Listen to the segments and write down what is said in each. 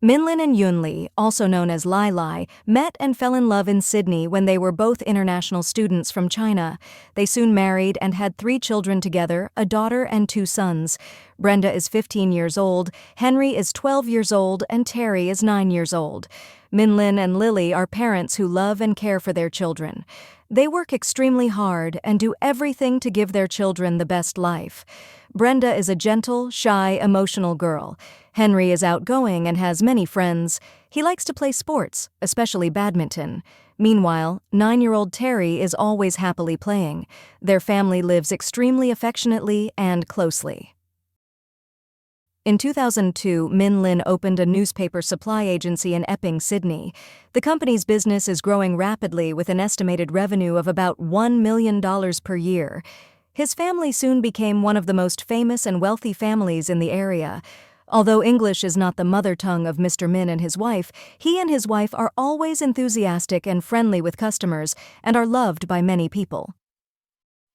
Minlin and Yunli, also known as Lai Lai, met and fell in love in Sydney when they were both international students from China. They soon married and had 3 children together, a daughter and 2 sons. Brenda is 15 years old, Henry is 12 years old, and Terry is 9 years old. Minlin and Lily are parents who love and care for their children. They work extremely hard and do everything to give their children the best life. Brenda is a gentle, shy, emotional girl. Henry is outgoing and has many friends. He likes to play sports, especially badminton. Meanwhile, 9-year-old Terry is always happily playing. Their family lives extremely affectionately and closely. In 2002, Minlin opened a newspaper supply agency in Epping, Sydney. The company's business is growing rapidly with an estimated revenue of about $1 million per year. His family soon became one of the most famous and wealthy families in the area. Although English is not the mother tongue of Mr. Min and his wife, he and his wife are always enthusiastic and friendly with customers and are loved by many people.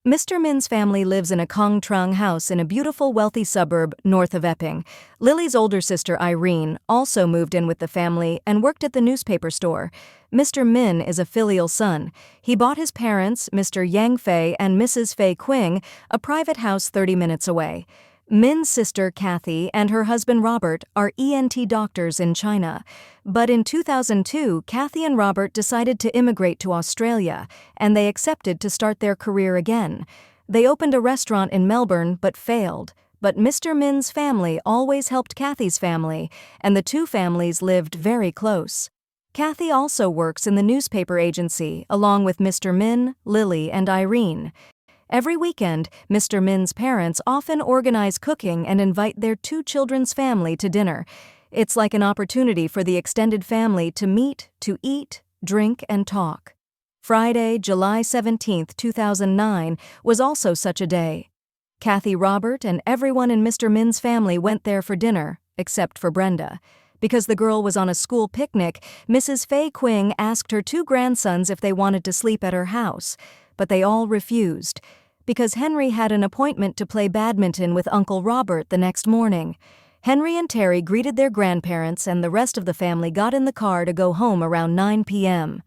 Mr. Min's family lives in a Kong Trung house in a beautiful, wealthy suburb north of Epping. Lily's older sister, Irene, also moved in with the family and worked at the newspaper store. Mr. Min is a filial son. He bought his parents, Mr. Yang Fei and Mrs. Fei Qing, a private house 30 minutes away. Min's sister, Kathy, and her husband, Robert, are ENT doctors in China. But in 2002, Kathy and Robert decided to immigrate to Australia, and they accepted to start their career again. They opened a restaurant in Melbourne but failed. But Mr. Min's family always helped Kathy's family, and the 2 families lived very close. Kathy also works in the newspaper agency, along with Mr. Min, Lily, and Irene. Every weekend, Mr. Min's parents often organize cooking and invite their 2 children's family to dinner. It's like an opportunity for the extended family to meet, to eat, drink, and talk. Friday, July 17, 2009, was also such a day. Kathy, Robert, and everyone in Mr. Min's family went there for dinner, except for Brenda. Because the girl was on a school picnic, Mrs. Fei Qing asked her 2 grandsons if they wanted to sleep at her house, but they all refused, because Henry had an appointment to play badminton with Uncle Robert the next morning. Henry and Terry greeted their grandparents, and the rest of the family got in the car to go home around 9 p.m.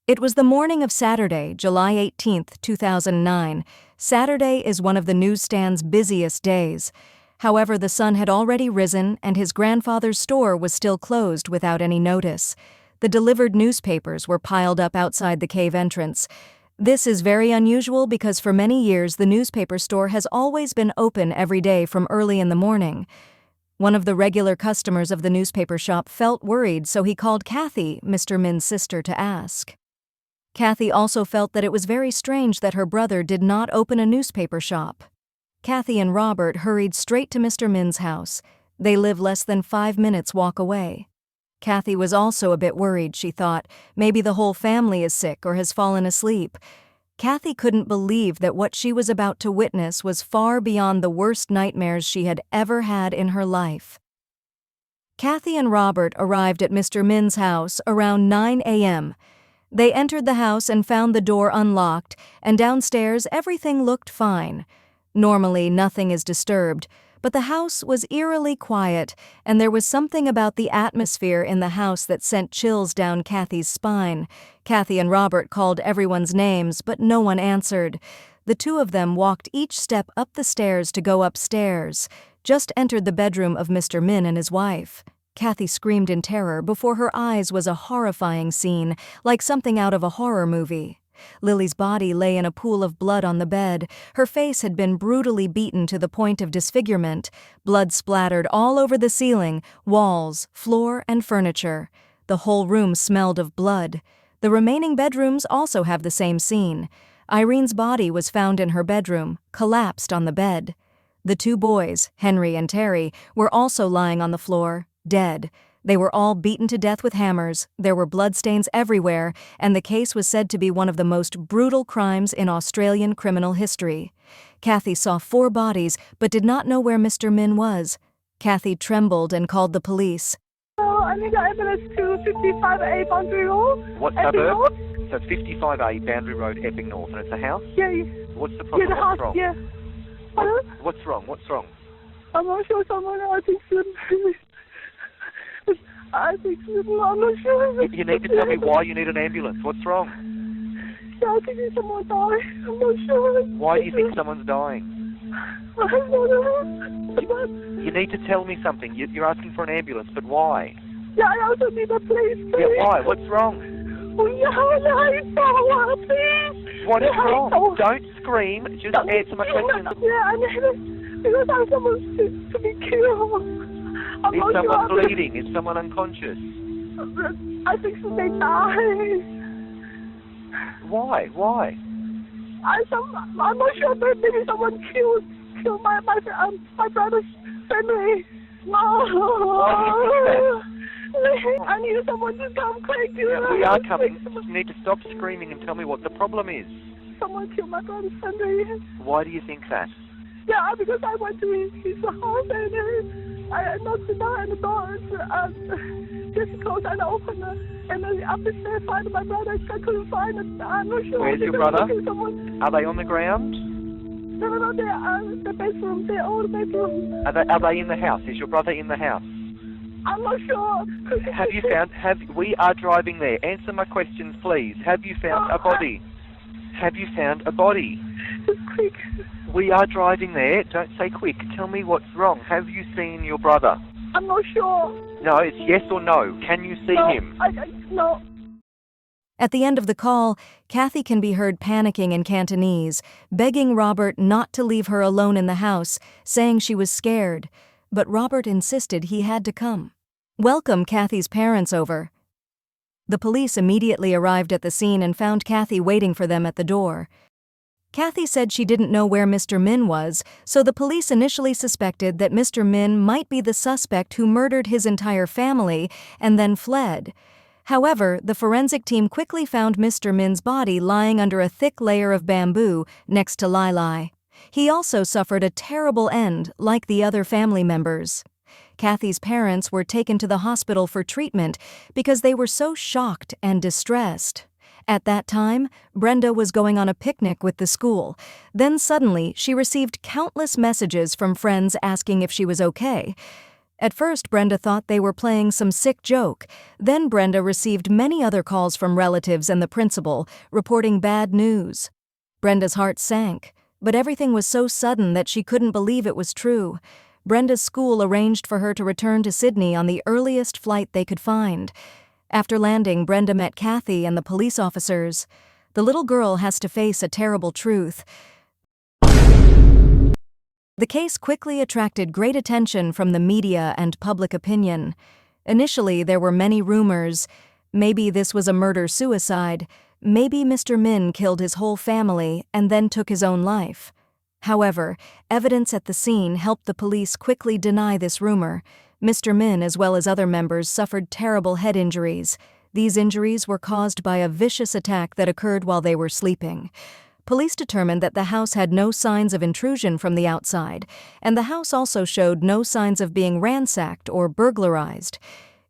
It was the morning of Saturday, July 18, 2009. Saturday is one of the newsstand's busiest days. However, the sun had already risen, and his grandfather's store was still closed without any notice. The delivered newspapers were piled up outside the cave entrance. This is very unusual because for many years the newspaper store has always been open every day from early in the morning. One of the regular customers of the newspaper shop felt worried, so he called Kathy, Mr. Min's sister, to ask. Kathy also felt that it was very strange that her brother did not open a newspaper shop. Kathy and Robert hurried straight to Mr. Min's house. They live less than 5 minutes walk away. Kathy was also a bit worried, she thought. Maybe the whole family is sick or has fallen asleep. Kathy couldn't believe that what she was about to witness was far beyond the worst nightmares she had ever had in her life. Kathy and Robert arrived at Mr. Min's house around 9 a.m. They entered the house and found the door unlocked, and downstairs everything looked fine. Normally, nothing is disturbed, but the house was eerily quiet, and there was something about the atmosphere in the house that sent chills down Kathy's spine. Kathy and Robert called everyone's names, but no one answered. The 2 of them walked each step up the stairs to go upstairs, just entered the bedroom of Mr. Min and his wife. Kathy screamed in terror. Before her eyes was a horrifying scene, like something out of a horror movie. Lily's body lay in a pool of blood on the bed. Her face had been brutally beaten to the point of disfigurement. Blood splattered all over the ceiling, walls, floor, and furniture. The whole room smelled of blood. The remaining bedrooms also have the same scene. Irene's body was found in her bedroom, collapsed on the bed. The 2 boys, Henry and Terry, were also lying on the floor, dead. They were all beaten to death with hammers, there were bloodstains everywhere, and the case was said to be one of the most brutal crimes in Australian criminal history. Kathy saw 4 bodies, but did not know where Mr. Min was. Kathy trembled and called the police. Oh, I need ambulance to 55A Boundary Road. What Epping suburb? North? So it's 55A Boundary Road, Epping North, and it's a house? Yeah. What's the problem? The house, What's wrong? yeah. Pardon? What's wrong? I'm not sure someone else is I think I'm not sure. You need to tell me why you need an ambulance. What's wrong? Yeah, I think someone died. I'm not sure. Why do you think someone's dying? I don't know. You need to tell me something. You're asking for an ambulance, but why? Yeah, I also need a police. Yeah, why? What's wrong? Oh, yeah, please. What is Yeah, wrong? so- Don't scream. Just answer my question. Yeah, I need it because I'm supposed to be killed. I'm Is not someone sure. bleeding? Is someone unconscious? I think they died. Why? Why? I'm not sure, but maybe someone killed my brother's family. No. I need someone to come quick. Yeah, we are coming. You need to stop screaming and tell me what the problem is. Someone killed my brother's family. Why do you think that? Yeah, because I went to his house and I knocked the door and the door just closed and opened it. And then upstairs I found my brother. I couldn't find it. I'm not sure. Where's your brother? Are they on the ground? No, they're the bedroom. They're all the bedroom. Are they in the house? Is your brother in the house? I'm not sure. We are driving there. Answer my questions, please. Have you found a body? Have you found a body? Just quick. We are driving there. Don't say quick. Tell me what's wrong. Have you seen your brother? I'm not sure. No, it's yes or no. Can you see him? No. At the end of the call, Kathy can be heard panicking in Cantonese, begging Robert not to leave her alone in the house, saying she was scared. But Robert insisted he had to come. Welcome Kathy's parents over. The police immediately arrived at the scene and found Kathy waiting for them at the door. Kathy said she didn't know where Mr. Min was, so the police initially suspected that Mr. Min might be the suspect who murdered his entire family and then fled. However, the forensic team quickly found Mr. Min's body lying under a thick layer of bamboo next to Lai Lai. He also suffered a terrible end, like the other family members. Kathy's parents were taken to the hospital for treatment because they were so shocked and distressed. At that time, Brenda was going on a picnic with the school. Then suddenly, she received countless messages from friends asking if she was okay. At first, Brenda thought they were playing some sick joke. Then Brenda received many other calls from relatives and the principal, reporting bad news. Brenda's heart sank, but everything was so sudden that she couldn't believe it was true. Brenda's school arranged for her to return to Sydney on the earliest flight they could find. After landing, Brenda met Kathy and the police officers. The little girl has to face a terrible truth. The case quickly attracted great attention from the media and public opinion. Initially, there were many rumors. Maybe this was a murder-suicide. Maybe Mr. Min killed his whole family and then took his own life. However, evidence at the scene helped the police quickly deny this rumor. Mr. Min, as well as other members, suffered terrible head injuries. These injuries were caused by a vicious attack that occurred while they were sleeping. Police determined that the house had no signs of intrusion from the outside, and the house also showed no signs of being ransacked or burglarized.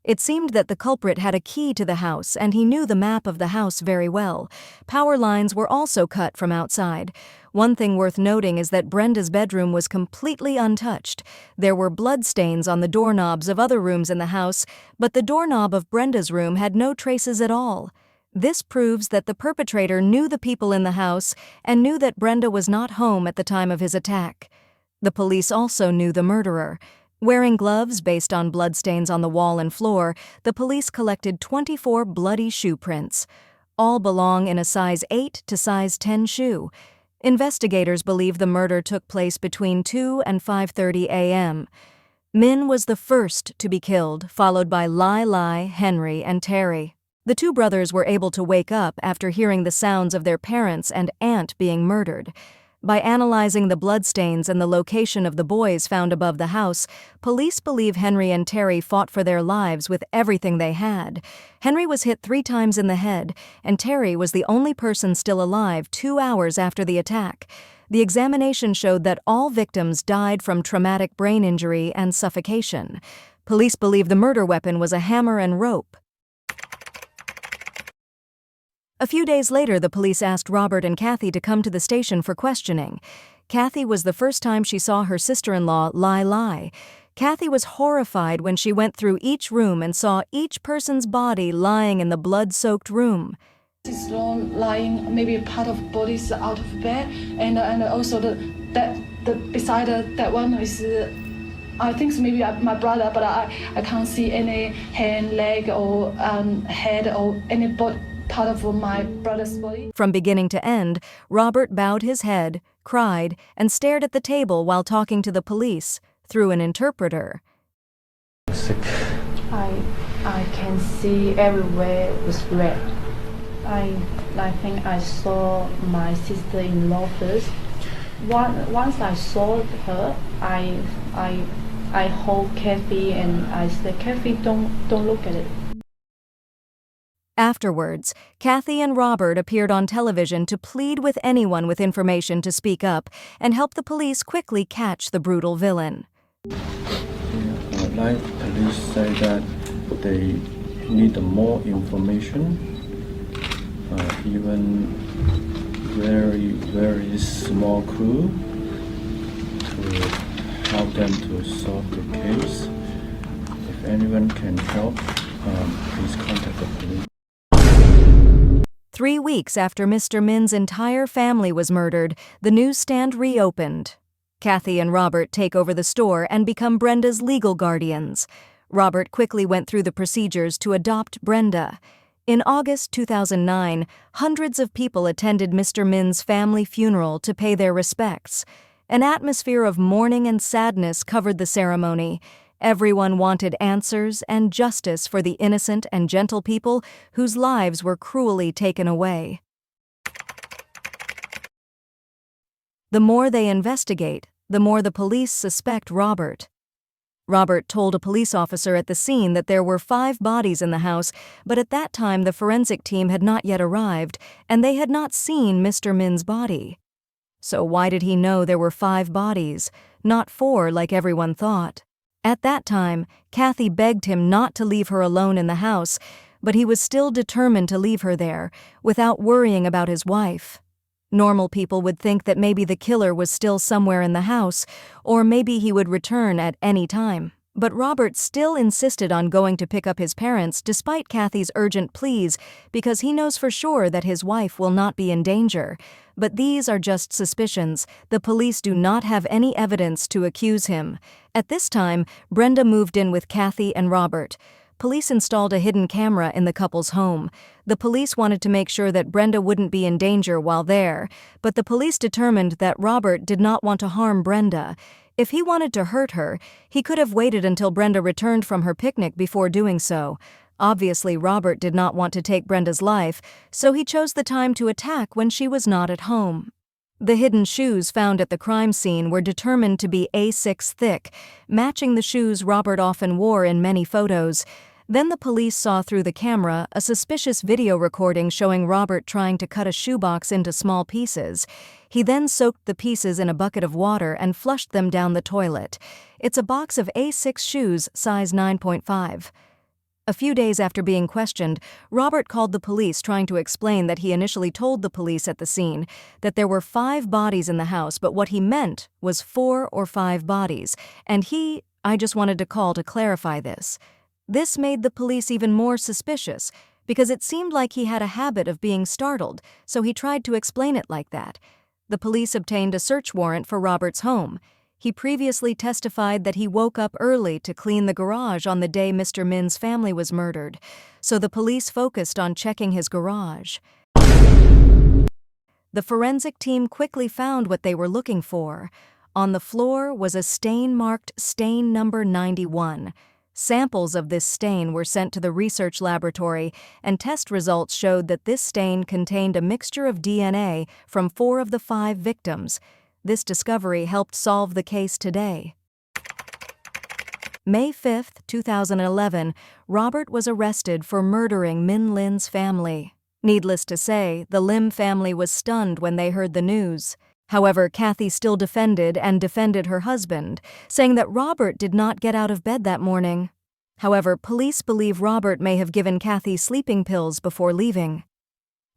It seemed that the culprit had a key to the house, and he knew the map of the house very well. Power lines were also cut from outside. One thing worth noting is that Brenda's bedroom was completely untouched. There were bloodstains on the doorknobs of other rooms in the house, but the doorknob of Brenda's room had no traces at all. This proves that the perpetrator knew the people in the house and knew that Brenda was not home at the time of his attack. The police also knew the murderer. Wearing gloves based on bloodstains on the wall and floor, the police collected 24 bloody shoe prints. All belong in a size 8 to size 10 shoe. Investigators believe the murder took place between 2 and 5:30 a.m. Min was the first to be killed, followed by Lai Lai, Henry, and Terry. The two brothers were able to wake up after hearing the sounds of their parents and aunt being murdered. By analyzing the bloodstains and the location of the boys found above the house, police believe Henry and Terry fought for their lives with everything they had. Henry was hit 3 times in the head, and Terry was the only person still alive 2 hours after the attack. The examination showed that all victims died from traumatic brain injury and suffocation. Police believe the murder weapon was a hammer and rope. A few days later, the police asked Robert and Kathy to come to the station for questioning. Kathy was the first time she saw her sister-in-law, Lai Lai. Kathy was horrified when she went through each room and saw each person's body lying in the blood-soaked room. It's lying, maybe a part of body's out of bed, and also the beside that one is, I think it's maybe my brother, but I can't see any hand, leg, or head, or any part of my brother's body. From beginning to end, Robert bowed his head, cried, and stared at the table while talking to the police through an interpreter. I can see everywhere was red. I think I saw my sister-in-law first. Once I saw her, I hold Kathy and I said, "Kathy, don't look at it." Afterwards, Kathy and Robert appeared on television to plead with anyone with information to speak up and help the police quickly catch the brutal villain. Like police say that they need more information, even very, very small clue to help them to solve the case. If anyone can help, please contact the police. 3 weeks after Mr. Min's entire family was murdered, the newsstand reopened. Kathy and Robert take over the store and become Brenda's legal guardians. Robert quickly went through the procedures to adopt Brenda. In August 2009, hundreds of people attended Mr. Min's family funeral to pay their respects. An atmosphere of mourning and sadness covered the ceremony. Everyone wanted answers and justice for the innocent and gentle people whose lives were cruelly taken away. The more they investigate, the more the police suspect Robert. Robert told a police officer at the scene that there were 5 bodies in the house, but at that time the forensic team had not yet arrived, and they had not seen Mr. Min's body. So why did he know there were 5 bodies, not 4 like everyone thought? At that time, Kathy begged him not to leave her alone in the house, but he was still determined to leave her there, without worrying about his wife. Normal people would think that maybe the killer was still somewhere in the house, or maybe he would return at any time. But Robert still insisted on going to pick up his parents despite Kathy's urgent pleas, because he knows for sure that his wife will not be in danger. But these are just suspicions. The police do not have any evidence to accuse him. At this time, Brenda moved in with Kathy and Robert. Police installed a hidden camera in the couple's home. The police wanted to make sure that Brenda wouldn't be in danger while there, but the police determined that Robert did not want to harm Brenda. If he wanted to hurt her, he could have waited until Brenda returned from her picnic before doing so. Obviously, Robert did not want to take Brenda's life, so he chose the time to attack when she was not at home. The hidden shoes found at the crime scene were determined to be A6 thick, matching the shoes Robert often wore in many photos. Then the police saw through the camera a suspicious video recording showing Robert trying to cut a shoebox into small pieces. He then soaked the pieces in a bucket of water and flushed them down the toilet. It's a box of A6 shoes, size 9.5. A few days after being questioned, Robert called the police trying to explain that he initially told the police at the scene that there were 5 bodies in the house, but what he meant was 4 or 5 bodies, and I just wanted to call to clarify this. This made the police even more suspicious, because it seemed like he had a habit of being startled, so he tried to explain it like that. The police obtained a search warrant for Robert's home. He previously testified that he woke up early to clean the garage on the day Mr. Min's family was murdered, so the police focused on checking his garage. The forensic team quickly found what they were looking for. On the floor was a stain marked stain number 91. Samples of this stain were sent to the research laboratory, and test results showed that this stain contained a mixture of DNA from 4 of the 5 victims. This discovery helped solve the case today. May 5, 2011, Robert was arrested for murdering Min Lin's family. Needless to say, the Lim family was stunned when they heard the news. However, Kathy still defended her husband, saying that Robert did not get out of bed that morning. However, police believe Robert may have given Kathy sleeping pills before leaving.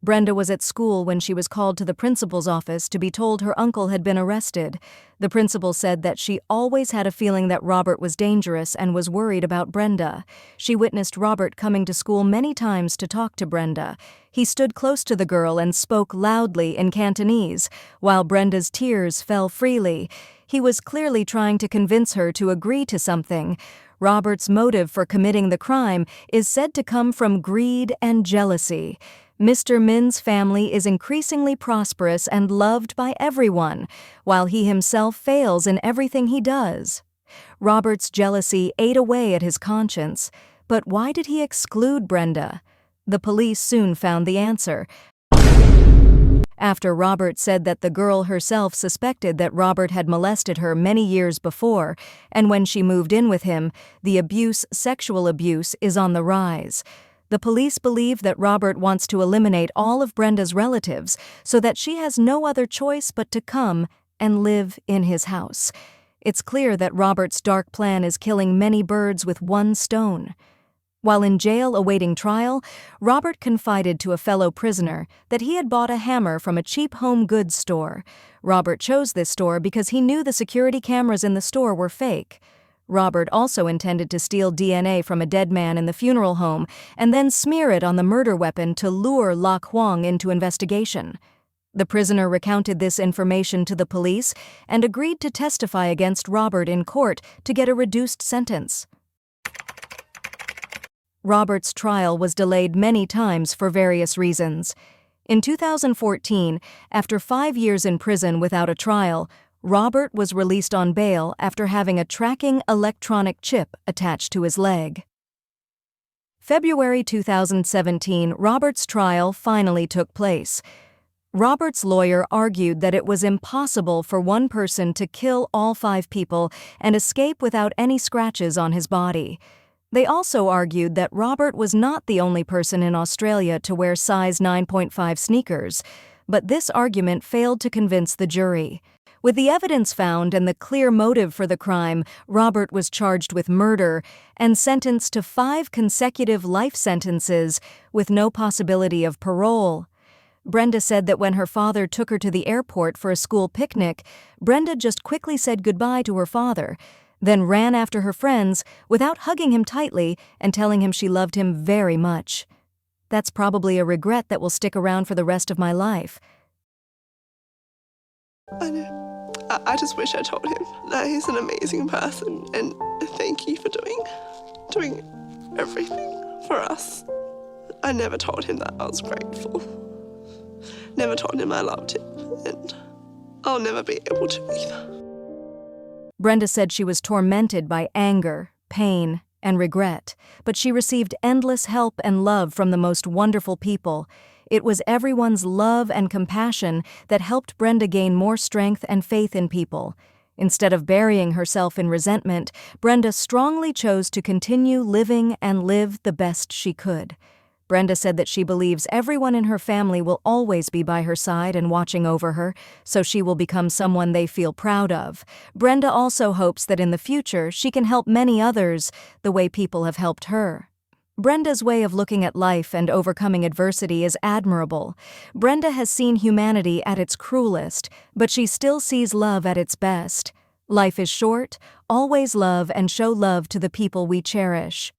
Brenda was at school when she was called to the principal's office to be told her uncle had been arrested. The principal said that she always had a feeling that Robert was dangerous and was worried about Brenda. She witnessed Robert coming to school many times to talk to Brenda. He stood close to the girl and spoke loudly in Cantonese, while Brenda's tears fell freely. He was clearly trying to convince her to agree to something. Robert's motive for committing the crime is said to come from greed and jealousy. Mr. Min's family is increasingly prosperous and loved by everyone, while he himself fails in everything he does. Robert's jealousy ate away at his conscience. But why did he exclude Brenda? The police soon found the answer. After Robert said that the girl herself suspected that Robert had molested her many years before, and when she moved in with him, the sexual abuse, is on the rise. The police believe that Robert wants to eliminate all of Brenda's relatives so that she has no other choice but to come and live in his house. It's clear that Robert's dark plan is killing many birds with one stone. While in jail awaiting trial, Robert confided to a fellow prisoner that he had bought a hammer from a cheap home goods store. Robert chose this store because he knew the security cameras in the store were fake. Robert also intended to steal DNA from a dead man in the funeral home and then smear it on the murder weapon to lure Lok Huang into investigation. The prisoner recounted this information to the police and agreed to testify against Robert in court to get a reduced sentence. Robert's trial was delayed many times for various reasons. In 2014, after 5 years in prison without a trial, Robert was released on bail after having a tracking electronic chip attached to his leg. February 2017, Robert's trial finally took place. Robert's lawyer argued that it was impossible for one person to kill all 5 people and escape without any scratches on his body. They also argued that Robert was not the only person in Australia to wear size 9.5 sneakers, but this argument failed to convince the jury. With the evidence found and the clear motive for the crime, Robert was charged with murder and sentenced to 5 consecutive life sentences with no possibility of parole. Brenda said that when her father took her to the airport for a school picnic, Brenda just quickly said goodbye to her father, then ran after her friends without hugging him tightly and telling him she loved him very much. That's probably a regret that will stick around for the rest of my life. I know. I just wish I told him that he's an amazing person and thank you for doing everything for us. I never told him that I was grateful. Never told him I loved him, and I'll never be able to either. Brenda said she was tormented by anger, pain, and regret, but she received endless help and love from the most wonderful people. It was everyone's love and compassion that helped Brenda gain more strength and faith in people. Instead of burying herself in resentment, Brenda strongly chose to continue living and live the best she could. Brenda said that she believes everyone in her family will always be by her side and watching over her, so she will become someone they feel proud of. Brenda also hopes that in the future she can help many others the way people have helped her. Brenda's way of looking at life and overcoming adversity is admirable. Brenda has seen humanity at its cruelest, but she still sees love at its best. Life is short, always love and show love to the people we cherish.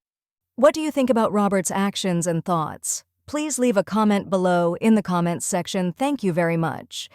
What do you think about Robert's actions and thoughts? Please leave a comment below in the comments section. Thank you very much.